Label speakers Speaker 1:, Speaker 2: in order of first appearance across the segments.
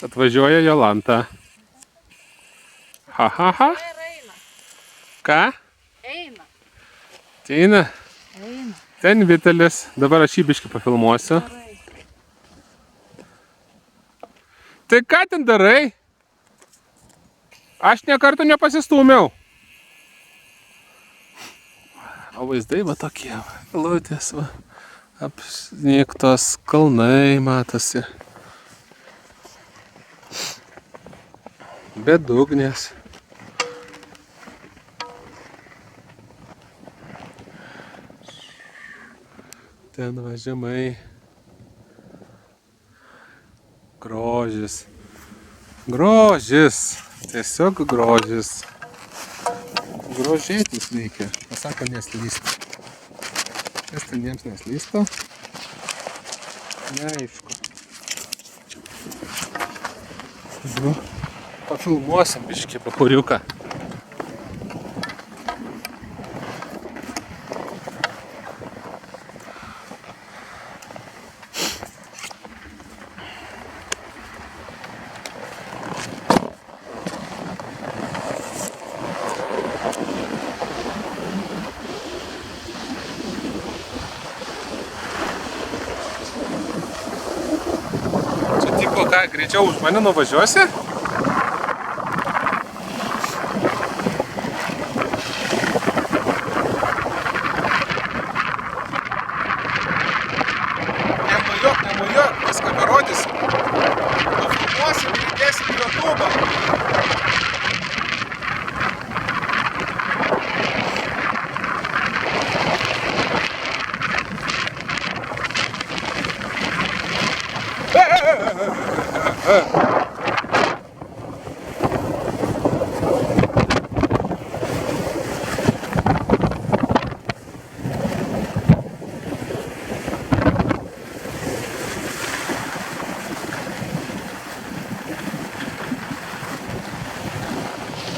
Speaker 1: atvažiuoja Jolanta. Ha, ha, ha. Ką?
Speaker 2: Eina.
Speaker 1: Eina?
Speaker 2: Eina.
Speaker 1: Ten Vitelis. Dabar aš jį biškį pafilmuosiu. Tai ką ten darai? Aš nė karto nepasistūmiau. O vaizdai va tokie. Lūtės va. Apsnigtos kalnai matosi. Bedugnės. Ten va žemai. Grožis. Grožis. Tiesiog grožis. Grožėtis reikia. Pasako neslysta. Kas ten jiems neslysta? Neaišku. Pafilmuosim biškį pahuriuką. Čia tipo ką, greičiau už mane nuvažiuosi? Nemuliuok, viską parodysim. Pafilmuosim ir įdėsim į YouTube'ą.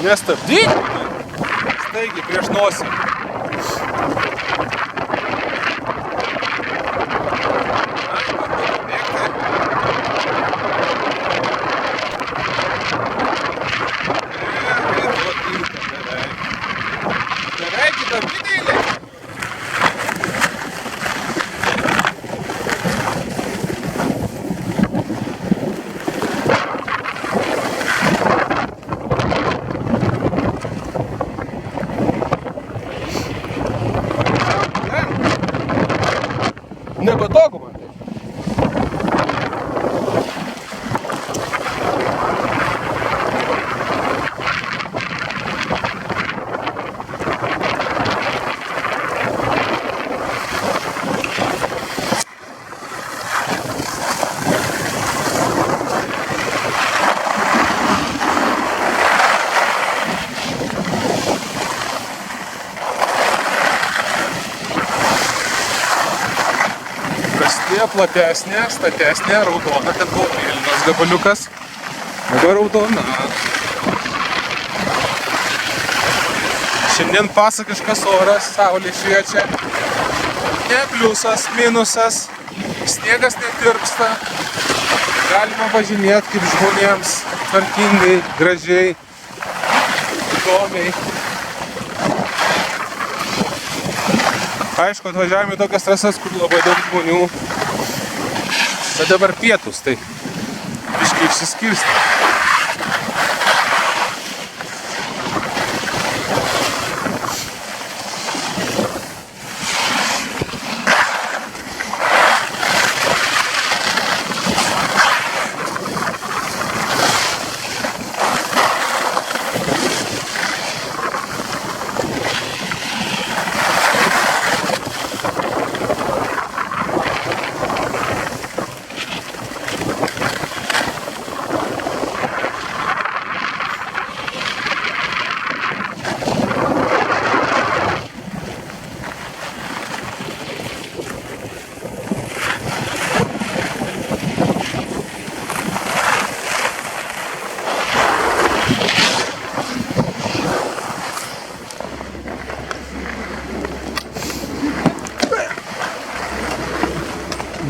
Speaker 1: Nestabdyk! Staigiai prieš nosį. Beveik į tą vidėlį. Nepatogu man tai. Prasidėjo platesnė, statesnė, raudona, ten buvo mėlynas gabaliukas, dabar raudona. Šiandien pasakiškas oras, saulė šviečia, ne pliusas, minusas, sniegas netirpsta, galima važinėti kaip žmonėms, tvarkingai, gražiai, įdomiai. Aišku, atvažiavome į tokias trasas, kur labai daug žmonių. Bet dabar pietus, tai biškai išsiskirsti.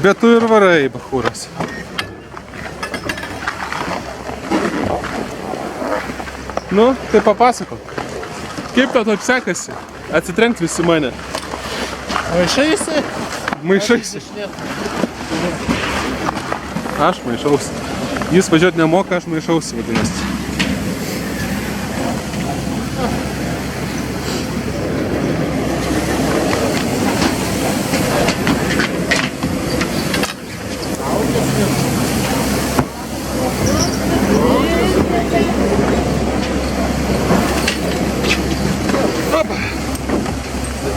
Speaker 1: Bet tu ir varai, bachūras. Nu, tai papasakok. Kaip tau taip sekasi? Atsitrenkt visi mane.
Speaker 3: Maišaisi?
Speaker 1: Maišaisi. Aš maišausi. Jis važiuoti nemoka, aš maišausi, vadinasi.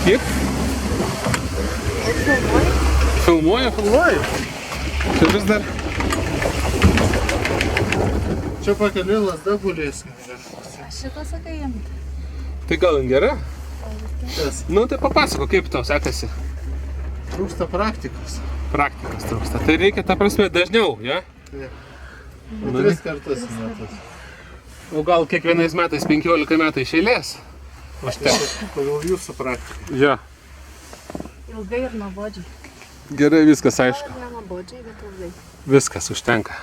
Speaker 1: Kiek? Filmuoja?
Speaker 3: Filmuoju.
Speaker 1: Čia vis dar.
Speaker 3: Čia pakeliui lasda gulėsim.
Speaker 2: Šitą sakai imti.
Speaker 1: Tai gal gera?
Speaker 3: Kas?
Speaker 1: Nu tai papasako, kaip tau sekasi.
Speaker 3: Trūksta praktikos.
Speaker 1: Praktikos trūksta. Tai reikia, ta prasme, dažniau, ja?
Speaker 3: Taip. 3 kartus į metus.
Speaker 1: O gal kiekvienais metais 15 metų iš eilės?
Speaker 3: Pagal jūsų praktiką.
Speaker 1: Ja.
Speaker 2: Ilgai ir nuobodžiai.
Speaker 1: Gerai, viskas aišku.
Speaker 2: Ne nuobodžiai, bet ilgai.
Speaker 1: Viskas užtenka.